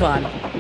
Ivan.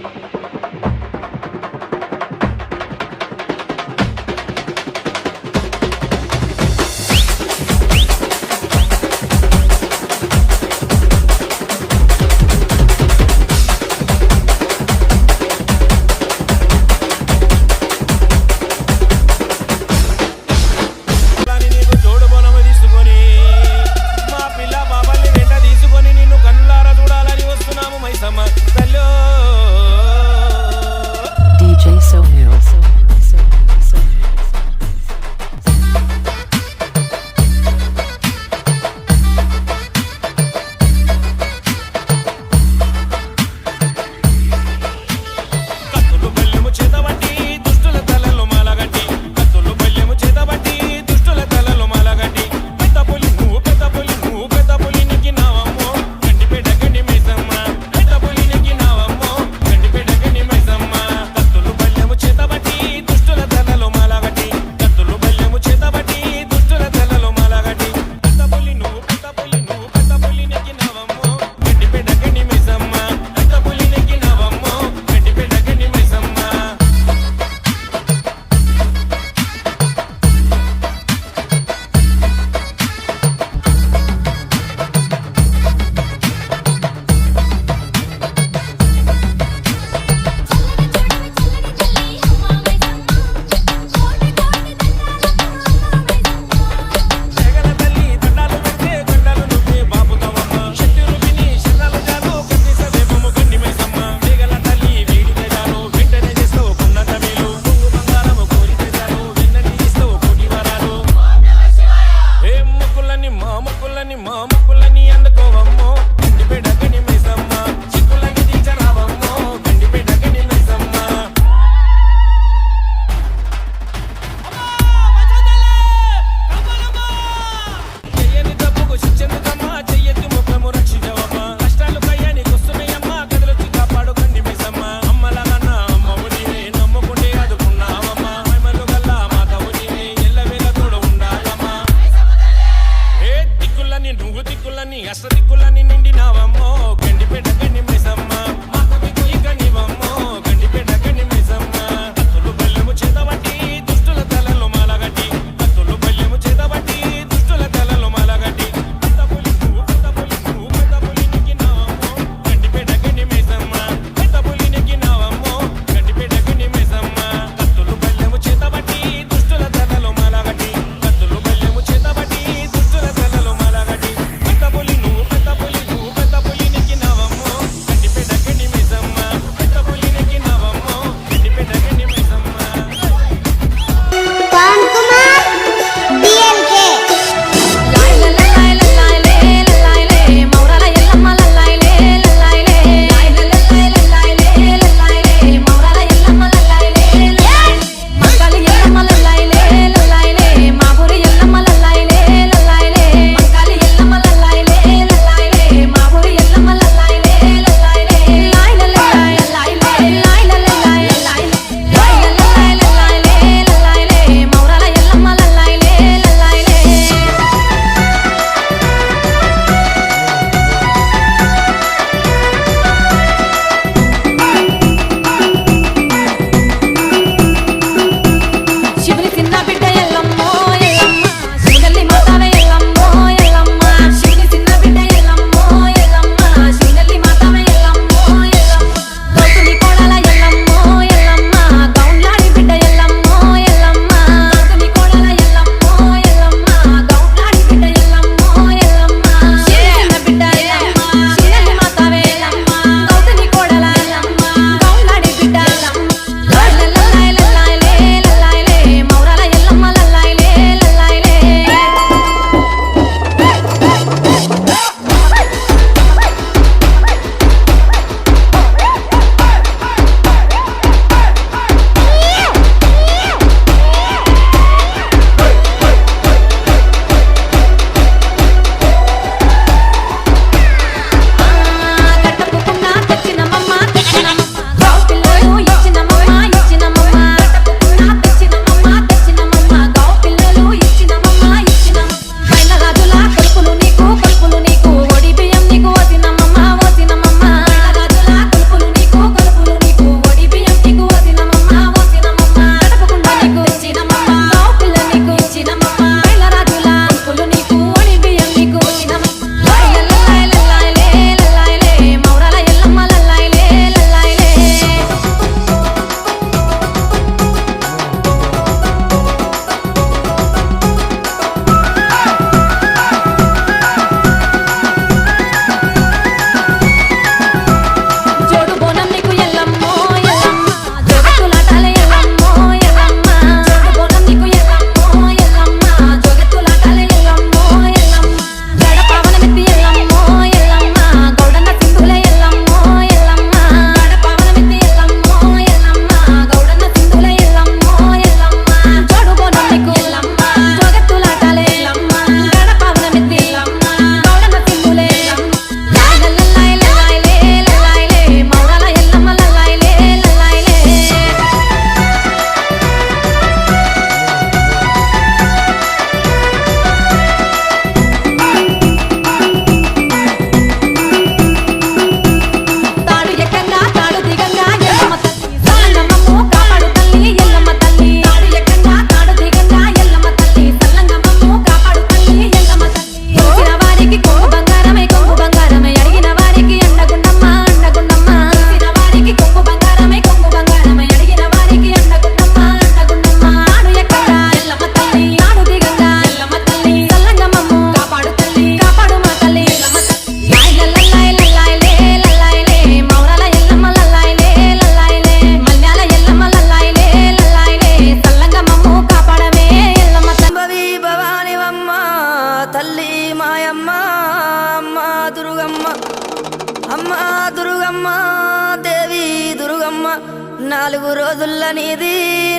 4 రోజుల నీది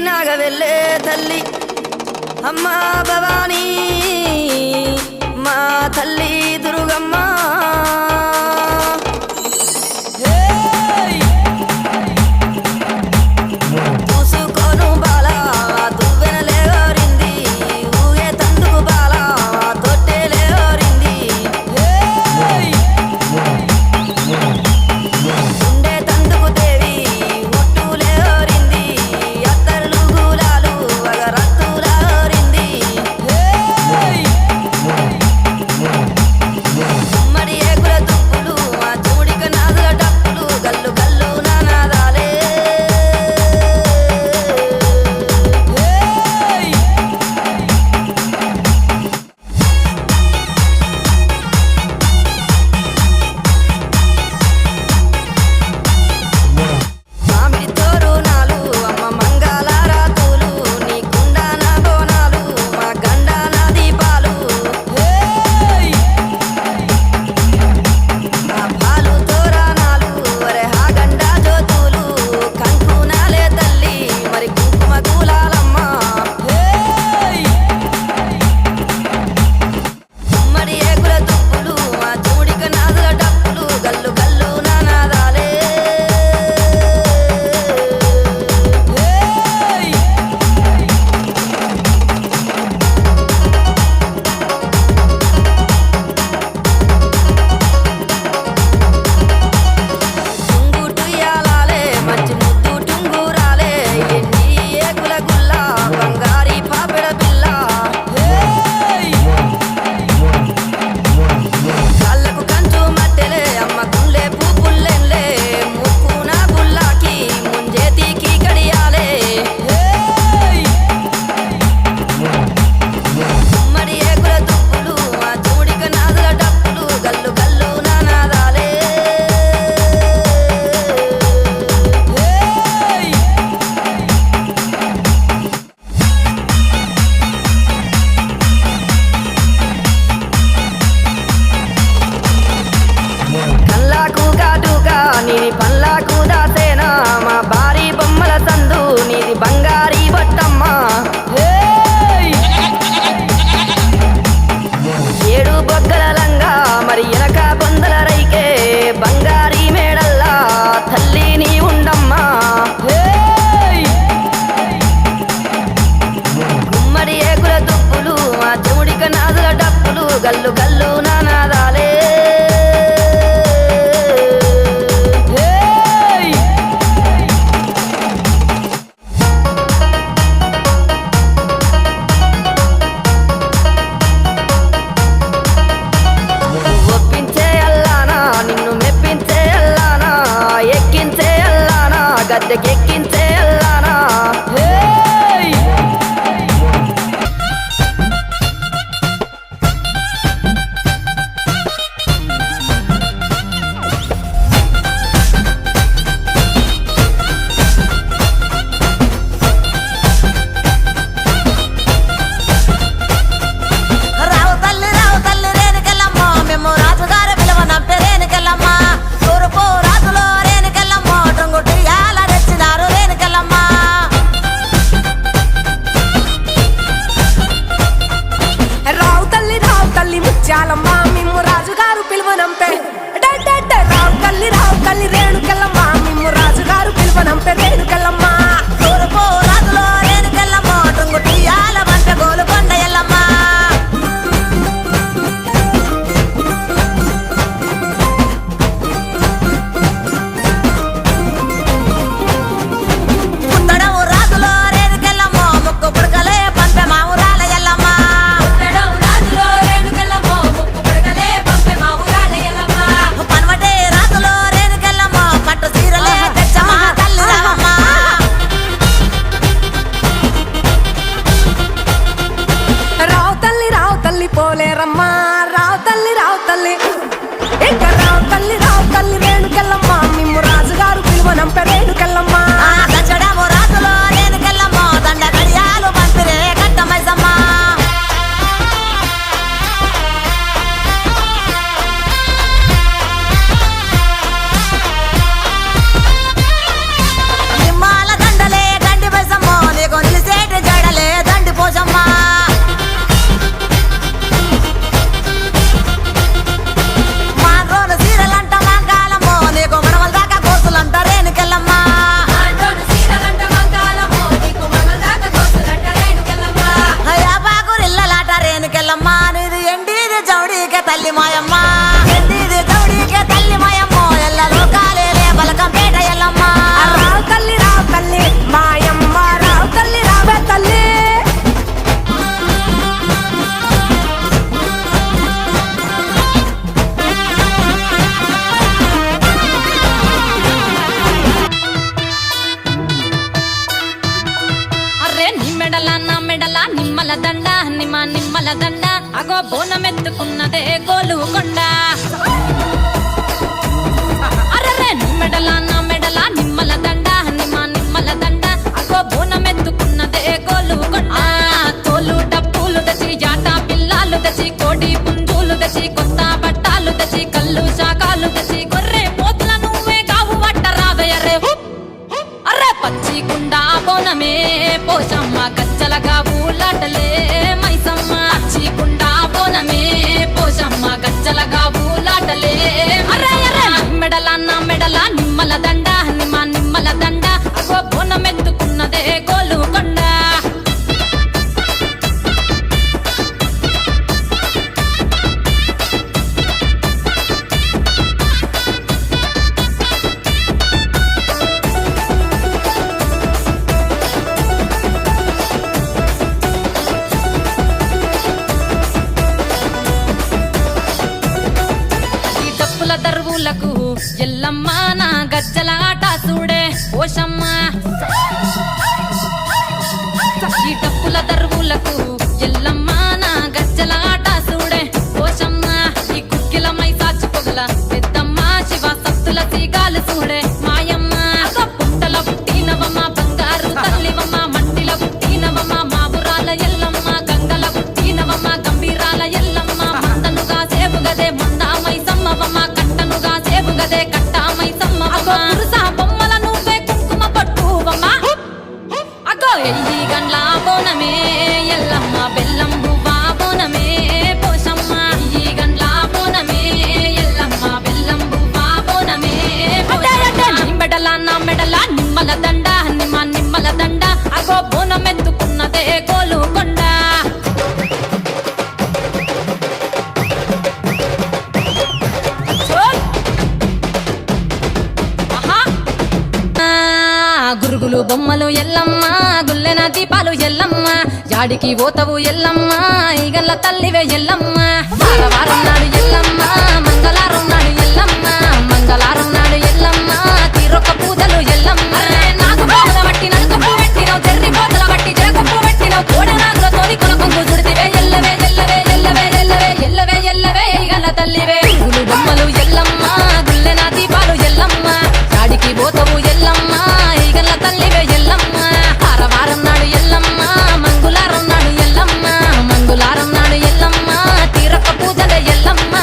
నాగవెల్లే తల్లి అమ్మా భవానీ మా తల్లి దుర్గమ్మ మరి ఏకుల అగో బోనమెత్తుకున్నదే గోలుకొండ అరరే మెడల నా మెడల నిమ్మల దండ నిమ్మల దండ అగో బోనమెత్తుకున్నదే గోలుకొండ తోలు డప్పులు తెచ్చి జాట పిల్లాలు తెచ్చి కోడి పుంజులు తెచ్చి కొత్త బట్టాలు తెచ్చి కళ్ళు శాకాలు తెచ్చి గొర్రె పోతుల నువ్వే కావు వట్ట రావయ్యరే అర్రే పచ్చి గుండా బోనమే పోషమ్మ గచ్చలగా ఊలాటలే మైసమ్మ పచ్చి గుండా బోనమే పోషమ్మ గచ్చలగా ఊలాటలే అర్రే అర్రే మెడల నా మెడల నిమ్మల దండ నిమ్మల దండ అగో బోనమెత్తుకున్నదే గోలుకొండ దరువులకు ఎల్లమ్మ నా గజ్జల ఆట చూడే ఓషమ్మ ఈ డప్పుల దరువులకు ఎల్లమ్మ నా గజ్జల ఆట చూడే ఓషమ్మ ఈ కుక్కిల మై సాచి పొగల పెద్దమ్మ శివ సత్తుల సీగాలు చూడే మాయమ్మ పుట్టల పుట్టినవమ్మ బంగారు తల్లివమ్మ మంటిల పుట్టినవమ్మ మాబురాల ఎల్లమ్మ గంగల పుట్టినవమ్మ గంభీరాల ఎల్లమ్మ మందనుగా సేపుగదే మందామై సమ్మవమ్మ గదే కట్టామై సమ్మవమ్మ పురుసా బొమ్మల నువ్వే కుంకుమ పట్టువమ్మ అగో ఎయ్యి గండ్ల బోనమే ఎల్లమ్మ బెల్లం బువ్వా బోనమే పోషమ్మ ఎయ్యి గండ్ల బోనమే ఎల్లమ్మ బెల్లం బువ్వా బోనమే మెడల నా మెడల నిమ్మల దండ నిమ్మల దండ అగో బోనమెత్తుకున్నదే గోలుకొండ గురుగులు బొమ్మలు ఎల్లమ్మ గుల్లెన దీపాలు ఎల్లమ్మ యాడికి పోతవు ఎల్లమ్మ ఈగల్ల తల్లివే ఎల్లమ్మ వారం నాడు ఎల్లమ్మ మంగళారం నాడు ఎల్లమ్మ మంగళారం నాడు ఎల్లమ్మ తీరొక్క పూజలు ఎల్లమ్మ నాకు బాధ బట్టి నలుకప్పు పెట్టినవు చెర్రి పోతల బట్టి జరకప్పు పెట్టినవు కోడ నాగులతోని కొనకొంగు చుడితివే ఎల్లవే ఎల్లవే ఎల్లవే ఎల్లవే ఎల్లవే ఎల్లవే ఈగల్ల తల్లివే గురుగులు బొమ్మలు ఎల్లమ్మ గుల్లెన దీపాలు ఎల్లమ్మ యాడికి పోతవు ఎల్లమ్మ ఈగల్ల తల్లివే ఎల్లమ్మ వారం నాడు ఎల్లమ్మ మంగుళారం నాడు ఎల్లమ్మ మంగుళారం నాడు ఎల్లమ్మ తీరొక్క పూజల ఎల్లమ్మ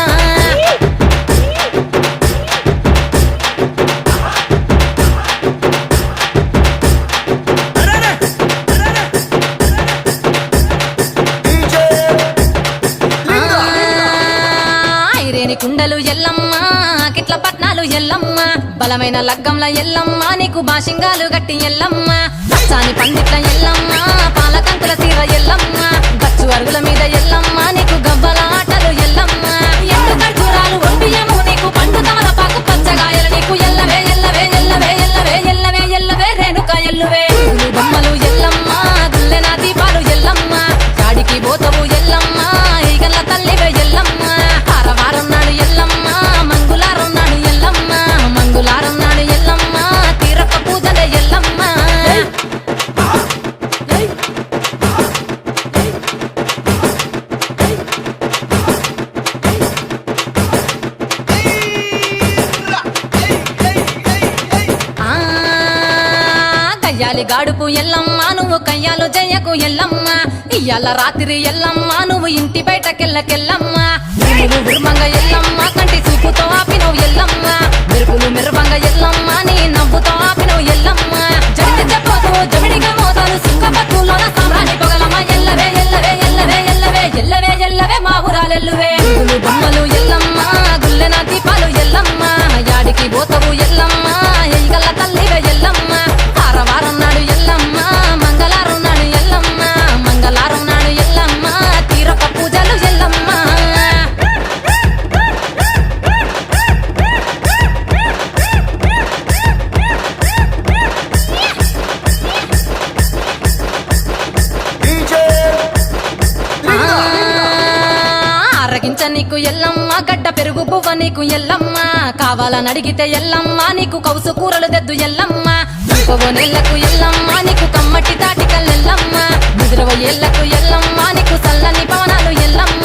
ఐరేని కుండలు ఎల్లమ్మ కిట్ల పట్నాలు ఎల్లమ్మ బలమైన లగ్గంల ఎల్లమ్మ నీకు బాషింగాలు గట్టి ఎల్లమ్మ పచ్చాని పండిట్ల ఎల్లమ్మ పాలకంకుల తీర ఎల్లమ్మ గచ్చు అరుగుల మీద ఎల్లమ్మ నీకు గవ్వల ఆటలు ఎల్లమ్మ ఎండు ఖర్జూరాలు ఒంటియము నీకు పండు తమలపాకు పచ్చగాయలు నీకు ఎల్లవే ఎల్లవే ఎల్లవే ఎల్లవే ఎల్లవే ఎల్లవే రేణుక ఎల్లువే బొమ్మలు ఎల్లమ్మ గుల్లెన దీపాలు ఎల్లమ్మ చాడికి పోతవు ఎల్లమ్మ ఈగల్ల తల్లివే ఎల్లమ్మ వారం నాడు ఎల్లమ్మ మంగుళారం నాడు ఎల్లమ్మ మంగుళారం నాడు ఎల్లమ్మ తీరొక్క పూజల ఎల్లమ్మ కయ్యాలి గాడుపు ఎల్లమ్మ నువ్వు కయ్యాలు జయ్యకు ఎల్లమ్మ ఇయ్యాల రాత్రి ఎల్లమ్మ నువ్వు ఇంటి బయటకెళ్ళకెళ్ళమ్మ విరుమంగ ఎల్లమ్మ కంటి చూపుతో ఆపినవు ఎల్లమ్మ మెరుపులు మెరువంగ ఎల్లమ్మ నీ నవ్వుతో ఆపినవు ఎల్లమ్మ జడిత చెప్పదు జమిడిగా మోతాలు సుఖపత్తులోన సామ్రాణి పొగలమ్మ ఎల్లవే ఎల్లవే ఎల్లవే ఎల్లవే ఎల్లవే ఎల్లవే మా ఊరాలెల్లువే బొమ్మలు ఎల్లమ్మ గుల్లెన దీపాలు ఎల్లమ్మ యాడికి పోతవు ఎల్లమ్మ ఈగల్ల తల్లివే ఎల్లమ్మ వారం నాడు ఎల్లమ్మ మంగళారం నాడు ఎల్లమ్మ మంగళారం నాడు ఎల్లమ్మ తీరొక్క పూజలు ఎల్లమ్మ ఆరగించ నీకు ఎల్లమ్మ గడ్డ పెరుగు పువ్వ నీకు ఎల్లమ్మ కావాలని అడిగితే ఎల్లమ్మ నీకు కౌసు కూరలు దెద్దు ఎల్లమ్మ నెల్లకు ఎల్లమ్మ నీకు కమ్మటి తాటికల్లెల్లమ్మ 20 ఏళ్లకు ఎల్లమ్మ నీకు చల్లని పవనాలు ఎల్లమ్మ